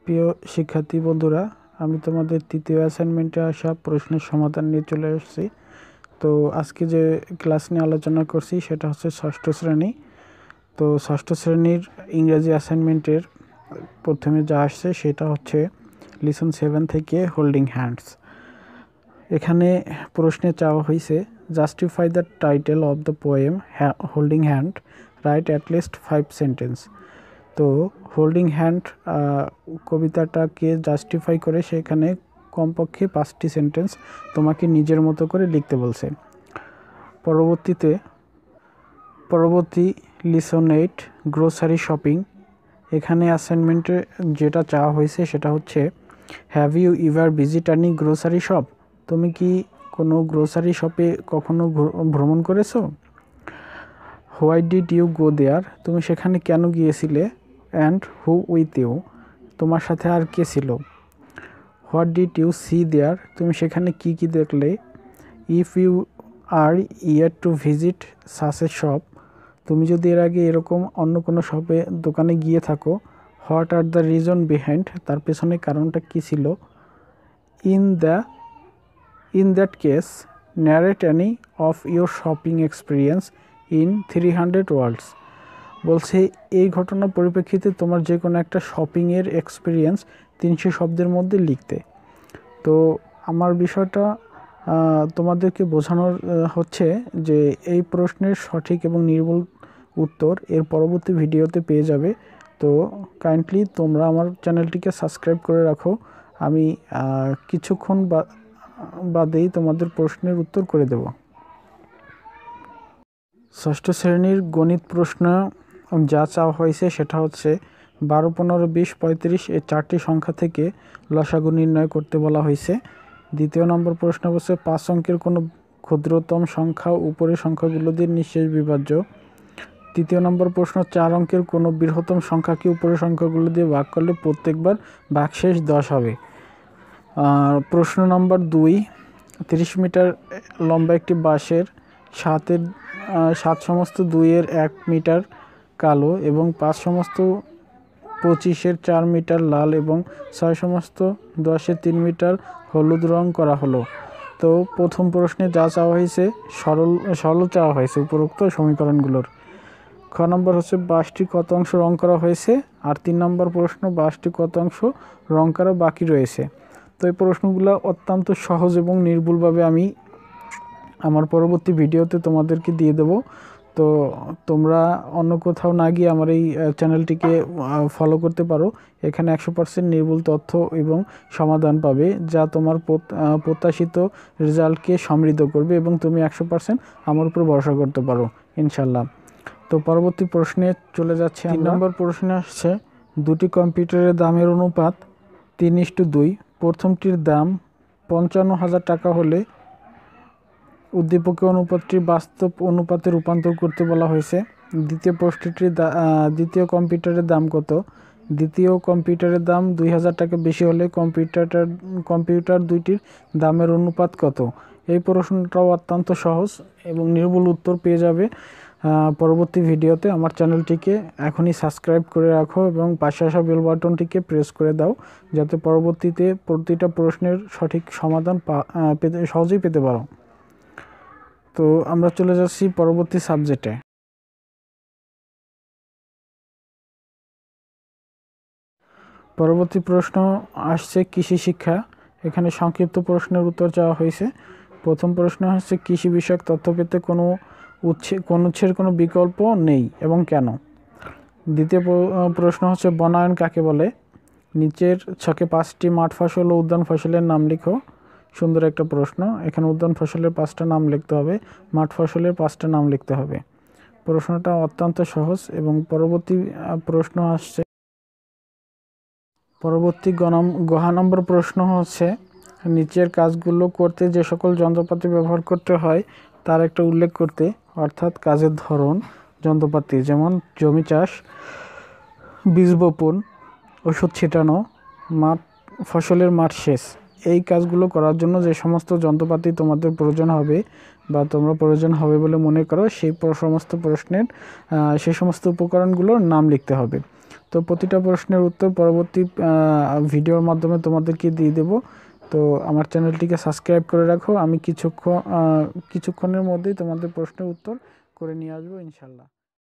প্রিয় শিক্ষার্থী বন্ধুরা, আমি তোমাদের তৃতীয় অ্যাসাইনমেন্টে আসা প্রশ্নের সমাধান নিয়ে চলে এসেছি। তো আজকে যে ক্লাস নিয়ে আলোচনা করছি সেটা হচ্ছে ষষ্ঠ শ্রেণী। তো ষষ্ঠ শ্রেণীর ইংরেজি অ্যাসাইনমেন্টের প্রথমে যা আসছে সেটা হচ্ছে লিসন 7 থেকে হোল্ডিং হ্যান্ডস। এখানে প্রশ্নে চাওয়া হয়েছে justify the title of the poem holding hand, right at least 5 sentence. তো হোল্ডিং হ্যান্ড কবিতাটাকে জাস্টিফাই করে সেখানে কমপক্ষে 5টি সেন্টেন্স তোমাকে নিজের মতো করে লিখতে বলছে। পরবর্তী লিসন 8 গ্রোসারি শপিং। এখানে অ্যাসাইনমেন্টে যেটা চাওয়া হয়েছে সেটা হচ্ছে have you ever visit any grocery shop. তুমি কি কোনো গ্রোসারি শপে কখনো ভ্রমণ করেছো? Why did you go there, তুমি সেখানে কেন গিয়েছিলে? অ্যান্ড হু উইথ ইউ, তোমার সাথে আর কে ছিল? What did you see there, তুমি সেখানে কি কি দেখলে? If you were to visit such a shop, তুমি যদি এর আগে এরকম অন্য কোনো দোকানে গিয়ে থাকো, what are the reason behind, তার পেছনে কারণটা কী ছিল? In that case narrate any of your shopping experience in 300 ওয়ার্ডস। বলছে এই ঘটনার পরিপ্রেক্ষিতে তোমার যে কোনো একটা শপিংয়ের এক্সপিরিয়েন্স 300 শব্দের মধ্যে লিখতে। তো আমার বিষয়টা তোমাদেরকে বোঝানোর হচ্ছে যে এই প্রশ্নের সঠিক এবং নির্ভুল উত্তর এর পরবর্তী ভিডিওতে পেয়ে যাবে। তো কাইন্ডলি তোমরা আমার চ্যানেলটিকে সাবস্ক্রাইব করে রাখো। আমি কিছুক্ষণ বাদেই তোমাদের প্রশ্নের উত্তর করে দেব। ষষ্ঠ শ্রেণীর গণিত প্রশ্ন যা চাওয়া হয়েছে সেটা হচ্ছে 12, 15, 20, 35 এই 4টি সংখ্যা থেকে লসাগু নির্ণয় করতে বলা হয়েছে। দ্বিতীয় নম্বর প্রশ্ন হচ্ছে 5 অঙ্কের কোনো ক্ষুদ্রতম সংখ্যা উপরের সংখ্যাগুলো দিয়ে নিঃশেষ বিভাজ্য। তৃতীয় নম্বর প্রশ্ন 4 অঙ্কের কোনো বৃহত্তম সংখ্যাকে উপরের সংখ্যাগুলো দিয়ে ভাগ করলে প্রত্যেকবার ভাগশেষ 10 হবে। প্রশ্ন নম্বর 2, 30 মিটার লম্বা একটি বাঁশের 7 সমস্ত 2-এর 1 মিটার কালো এবং 5 সমস্ত 25-এর 4 মিটার লাল এবং 6 সমস্ত 10-এর 3 মিটার হলুদ রং করা হলো। তো প্রথম প্রশ্নে যা চাওয়া হয়েছে সরল চাওয়া হয়েছে উপরোক্ত সমীকরণগুলোর। খ নম্বর হচ্ছে বাঁশটি কত অংশ রং করা হয়েছে, আর 3 নম্বর প্রশ্ন বাঁশটি কত অংশ রং করা বাকি রয়েছে। তো এই প্রশ্নগুলো অত্যন্ত সহজ এবং নির্ভুলভাবে আমি আমার পরবর্তী ভিডিওতে তোমাদেরকে দিয়ে দেব। তো তোমরা অন্য কোথাও না গিয়ে আমার এই চ্যানেলটিকে ফলো করতে পারো। এখানে 100% নির্ভুল তথ্য এবং সমাধান পাবে যা তোমার প্রত্যাশিত রেজাল্টকে সমৃদ্ধ করবে এবং তুমি 100% আমার উপর ভরসা করতে পারো ইনশাল্লাহ। তো পরবর্তী প্রশ্নে চলে যাচ্ছে। 3 নম্বর প্রশ্নে আসছে দুটি কম্পিউটারের দামের অনুপাত 3:2। প্রথমটির দাম 55,000 টাকা হলে উদ্দীপকের অনুপাতটি বাস্তব অনুপাতে রূপান্তর করতে বলা হয়েছে। দ্বিতীয় কম্পিউটারের দাম কত? দ্বিতীয় কম্পিউটারের দাম 2,000 টাকা বেশি হলে কম্পিউটার দুইটির দামের অনুপাত কত? এই প্রশ্নটাও অত্যন্ত সহজ এবং নির্ভুল উত্তর পেয়ে যাবে পরবর্তী ভিডিওতে। আমার চ্যানেলটিকে এখনই সাবস্ক্রাইব করে রাখো এবং পাশে আসা বেল বাটনটিকে প্রেস করে দাও যাতে পরবর্তীতে প্রতিটা প্রশ্নের সঠিক সমাধান সহজেই পেতে পারো। তো আমরা চলে যাচ্ছি পরবর্তী সাবজেক্টে। পরবর্তী প্রশ্ন আসছে কৃষি শিক্ষা। এখানে সংক্ষিপ্ত প্রশ্নের উত্তর চাওয়া হয়েছে। প্রথম প্রশ্ন হচ্ছে কৃষি বিষয়ক তথ্য পেতে কোনো উৎসের কোনো বিকল্প নেই এবং কেন? দ্বিতীয় প্রশ্ন হচ্ছে বনায়ন কাকে বলে? নিচের ছকে 5টি মাঠ ফসল ও উদ্যান ফসলের নাম লিখো। সুন্দর একটা প্রশ্ন। এখানে উদ্যান ফসলের 5টা নাম লিখতে হবে, মাঠ ফসলের 5টা নাম লিখতে হবে। প্রশ্নটা অত্যন্ত সহজ এবং পরবর্তী প্রশ্ন আসছে। পরবর্তী গহা নম্বর প্রশ্ন হচ্ছে নিচের কাজগুলো করতে যে সকল যন্ত্রপাতি ব্যবহার করতে হয় তার একটা উল্লেখ করতে, অর্থাৎ কাজের ধরন, যন্ত্রপাতি যেমন জমি চাষ, বীজ বপন, ওষুধ ছিটানো, ফসলের মাঠ সেচ। এই কাজগুলো করার জন্য যে সমস্ত যন্ত্রপাতি তোমাদের প্রয়োজন হবে বা তোমরা প্রয়োজন হবে বলে মনে করো সেই সমস্ত প্রশ্নের সেই সমস্ত উপকরণগুলোর নাম লিখতে হবে। তো প্রতিটা প্রশ্নের উত্তর পরবর্তী ভিডিওর মাধ্যমে তোমাদেরকে দিয়ে দেব। তো আমার চ্যানেলটিকে সাবস্ক্রাইব করে রাখো, আমি কিছুক্ষণের মধ্যেই তোমাদের প্রশ্নের উত্তর করে নিয়ে আসবো ইনশাল্লাহ।